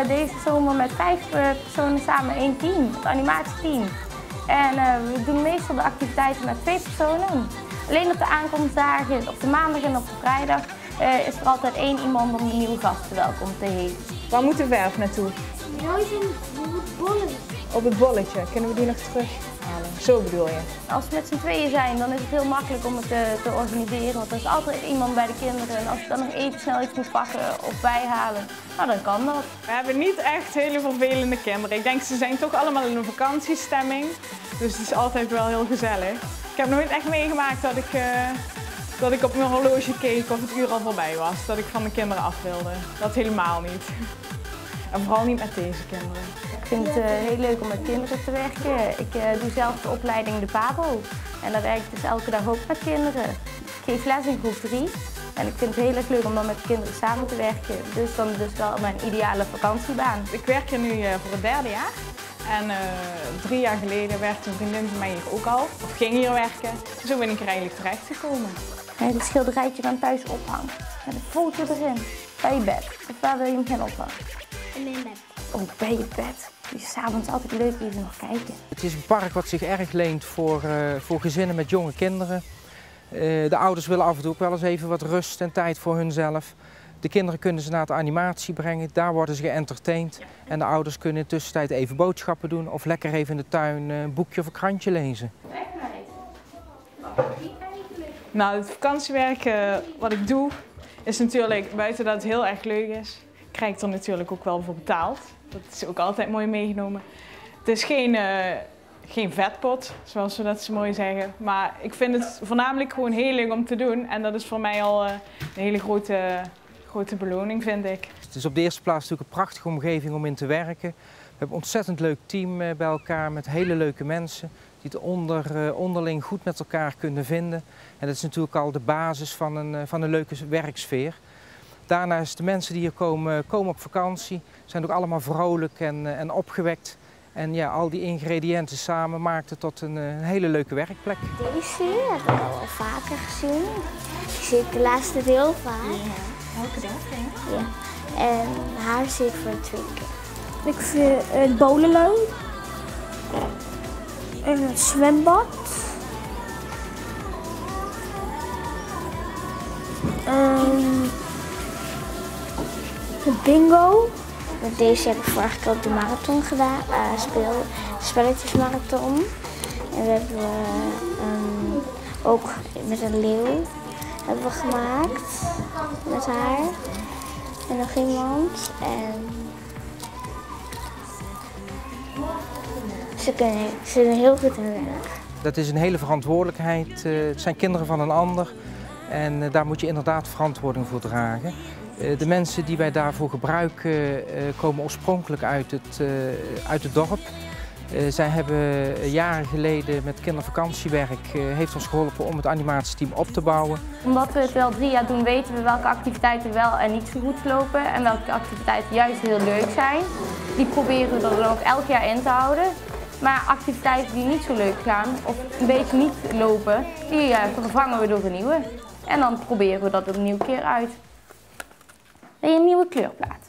deze zomer met 5 personen samen 1 team, het animatieteam. En we doen meestal de activiteiten met 2 personen. Alleen op de aankomstdagen, op de maandag en op de vrijdag, is er altijd 1 iemand om de nieuwe gasten welkom te heten. Waar moet de verf naartoe? Juist op het bolletje. Op het bolletje. Kunnen we die nog terughalen? Zo bedoel je? Als we met z'n tweeën zijn, dan is het heel makkelijk om het te organiseren. Want er is altijd iemand bij de kinderen. En als je dan nog even snel iets moet pakken of bijhalen, nou dan kan dat. We hebben niet echt hele vervelende kinderen. Ik denk, ze zijn toch allemaal in een vakantiestemming. Dus het is altijd wel heel gezellig. Ik heb nooit echt meegemaakt dat ik op mijn horloge keek of het uur al voorbij was. Dat ik van de kinderen af wilde. Dat helemaal niet. En vooral niet met deze kinderen. Ik vind het heel leuk om met kinderen te werken. Ik doe zelf de opleiding de PABO. En daar werk ik dus elke dag ook met kinderen. Ik geef les in groep 3. En ik vind het heel erg leuk om dan met de kinderen samen te werken. Dus dan is wel mijn ideale vakantiebaan. Ik werk hier nu voor het 3e jaar. En 3 jaar geleden werkte een vriendin van mij hier ook al. Of ging hier werken. Zo ben ik er eigenlijk terecht gekomen. Het schilderijtje dan thuis ophangen. Met een foto erin. Bij je bed. Of waar wil je hem gaan ophangen? In mijn bed. Oh, bij je bed. Het is 's avonds altijd leuk even nog kijken. Het is een park wat zich erg leent voor gezinnen met jonge kinderen. De ouders willen af en toe ook wel eens even wat rust en tijd voor hunzelf. De kinderen kunnen ze naar de animatie brengen, daar worden ze geëntertained. En de ouders kunnen in de tussentijd even boodschappen doen of lekker even in de tuin een boekje of een krantje lezen. Nou, het vakantiewerk wat ik doe is natuurlijk, buiten dat het heel erg leuk is, krijg ik er natuurlijk ook wel voor betaald. Dat is ook altijd mooi meegenomen. Het is geen vetpot, zoals we dat zo mooi zeggen. Maar ik vind het voornamelijk gewoon heel leuk om te doen. En dat is voor mij al een hele grote beloning, vind ik. Het is op de eerste plaats natuurlijk een prachtige omgeving om in te werken. We hebben een ontzettend leuk team bij elkaar met hele leuke mensen die het onderling goed met elkaar kunnen vinden. En dat is natuurlijk al de basis van een leuke werksfeer. Daarnaast de mensen die hier komen op vakantie, zijn ook allemaal vrolijk en opgewekt. En ja, al die ingrediënten samen maakt het tot een hele leuke werkplek. Deze heb ik al vaker gezien. Ik zie het de laatste deel vaak. Ja, elke dag, hè? Ja. En haar zie ik voor de 2 keer. Ik vind het bowlen leuk. En het zwembad. De bingo. Met deze heb ik vorige keer op de marathon gedaan, spelletjesmarathon. En we hebben ook met een leeuw hebben we gemaakt met haar en nog iemand. En ze doen heel goed hun werk. Dat is een hele verantwoordelijkheid. Het zijn kinderen van een ander en daar moet je inderdaad verantwoording voor dragen. De mensen die wij daarvoor gebruiken komen oorspronkelijk uit het dorp. Zij hebben jaren geleden met kindervakantiewerk heeft ons geholpen om het animatieteam op te bouwen. Omdat we het wel 3 jaar doen, weten we welke activiteiten wel en niet zo goed lopen en welke activiteiten juist heel leuk zijn. Die proberen we er dan ook elk jaar in te houden. Maar activiteiten die niet zo leuk gaan of een beetje niet lopen, die vervangen we door een nieuwe. En dan proberen we dat er een nieuwe keer uit. Wil je een nieuwe kleurplaat?